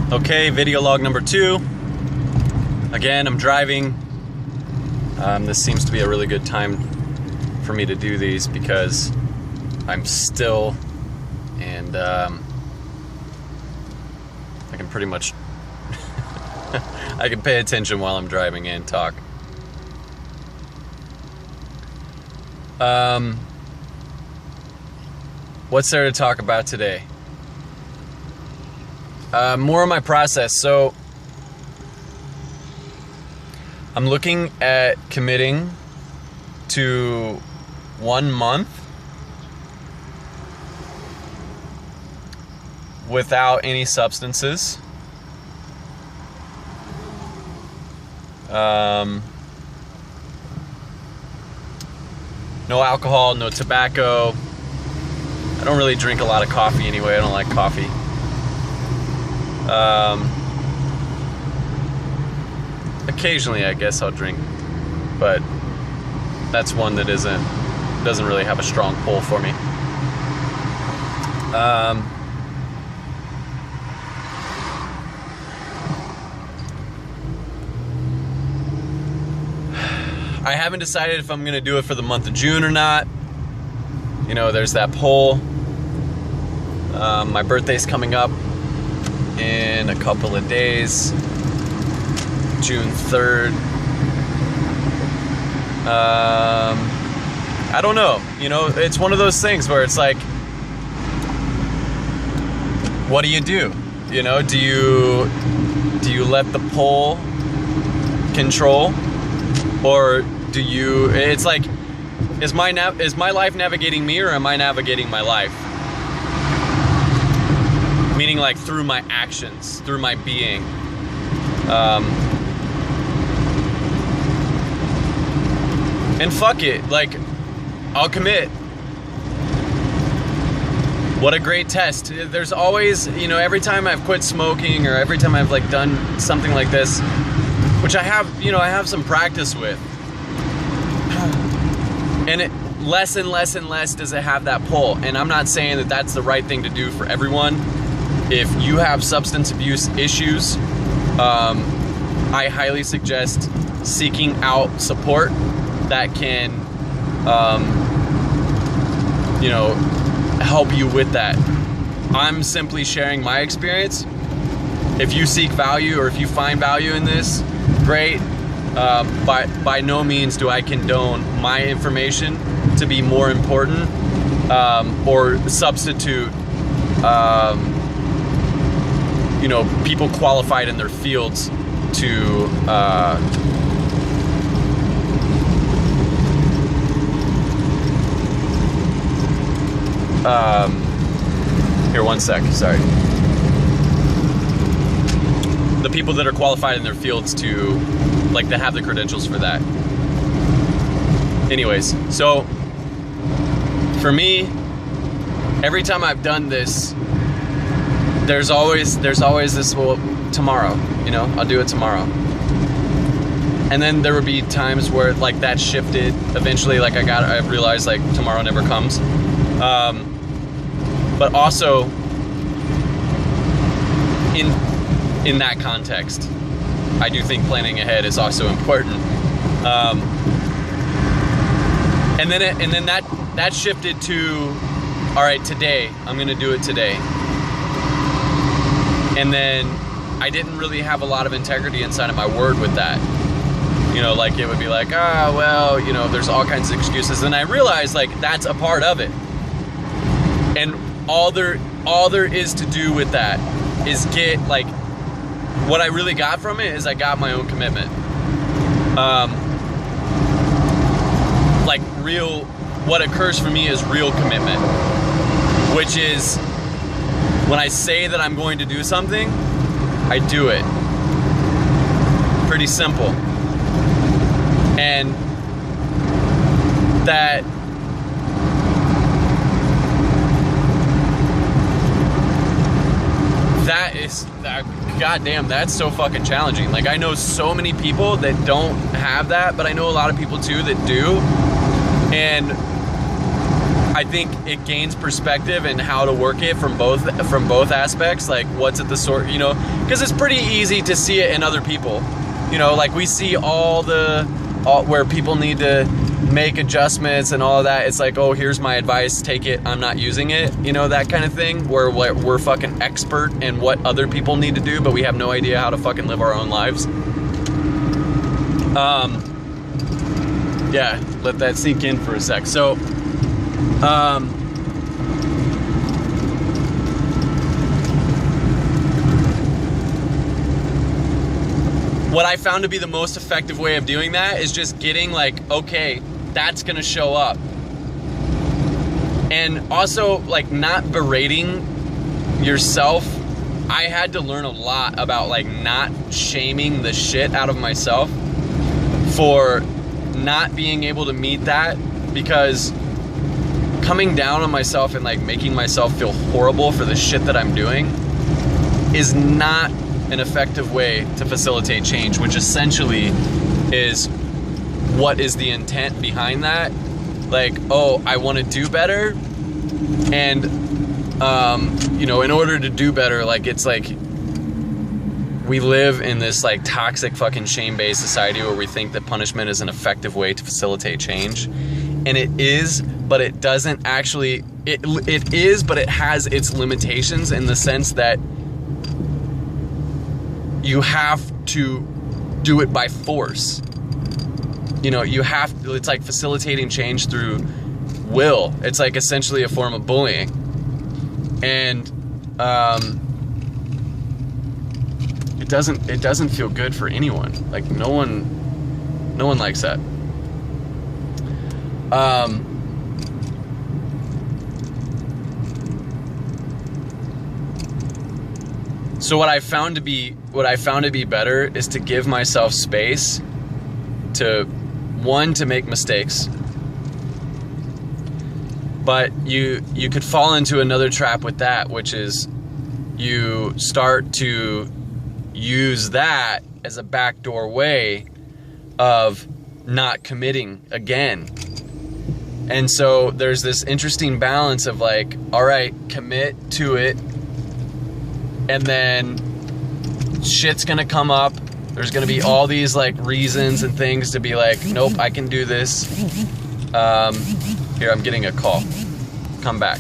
Okay, video log number 2. Again, I'm driving. This seems to be a really good time for me to do these because I'm still and I can pretty much I can pay attention while I'm driving and talk. What's there to talk about today? More of my process. So I'm looking at committing to 1 month without any substances. No alcohol, no tobacco. I don't really drink a lot of coffee anyway. I don't like coffee. Occasionally, I guess I'll drink, but that's one that doesn't really have a strong pull for me. I haven't decided if I'm gonna do it for the month of June or not. You know, there's that poll. My birthday's coming up in a couple of days, June 3rd. I don't know, you know, it's one of those things where it's like, what do? You know, do you let the poll control, or do you, it's like, is my life navigating me, or am I navigating my life? Meaning like through my actions, through my being. And fuck it, like, I'll commit. What a great test. There's always, you know, every time I've quit smoking, or every time I've like done something like this, which I have, you know, I have some practice with, and it less and less and less does it have that pull. And I'm not saying that that's the right thing to do for everyone. If you have substance abuse issues, I highly suggest seeking out support that can, you know, help you with that. I'm simply sharing my experience. If you seek value, or if you find value in this, great. By no means do I condone my information to be more important, or substitute, you know, people qualified in their fields to, here, one sec, sorry. The people that are qualified in their fields to, like, that have the credentials for that. Anyways, so for me, every time I've done this, there's always this, well, tomorrow, you know, I'll do it tomorrow. And then there would be times where like that shifted eventually, like I realized like tomorrow never comes. But also in that context, I do think planning ahead is also important. And then that shifted to, all right, today, I'm gonna do it today. And then I didn't really have a lot of integrity inside of my word with that. You know, like it would be like, ah, well, you know, there's all kinds of excuses. And I realized like that's a part of it. And all there is to do with that is get, like, what I really got from it is I got my own commitment. Like real, what occurs for me is real commitment, which is when I say that I'm going to do something, I do it. Pretty simple. And that is, goddamn, that's so fucking challenging. Like, I know so many people that don't have that, but I know a lot of people too that do. And I think it gains perspective and how to work it from both aspects. Like, what's at the source, you know, because it's pretty easy to see it in other people. You know, like we see all where people need to make adjustments and all of that. It's like, oh, here's my advice, take it, I'm not using it, you know, that kind of thing, where we're fucking expert in what other people need to do, but we have no idea how to fucking live our own lives. Yeah, let that sink in for a sec. So what I found to be the most effective way of doing that is just getting like, okay, that's gonna show up. And also like not berating yourself. I had to learn a lot about like not shaming the shit out of myself for not being able to meet that, because coming down on myself and like making myself feel horrible for the shit that I'm doing is not an effective way to facilitate change, which essentially is what is the intent behind that. Like, oh, I want to do better, and you know, in order to do better, like, it's like we live in this like toxic fucking shame-based society where we think that punishment is an effective way to facilitate change, and it is, but it doesn't actually. It is, but it has its limitations in the sense that you have to do it by force. You know, you have to, it's like facilitating change through will. It's like essentially a form of bullying. And it doesn't feel good for anyone. Like no one likes that. So what I found to be better is to give myself space to make mistakes. But you could fall into another trap with that, which is you start to use that as a backdoor way of not committing again. And so there's this interesting balance of like, all right, commit to it, and then shit's gonna come up. There's gonna be all these like reasons and things to be like, nope, I can do this. Here, I'm getting a call. Come back.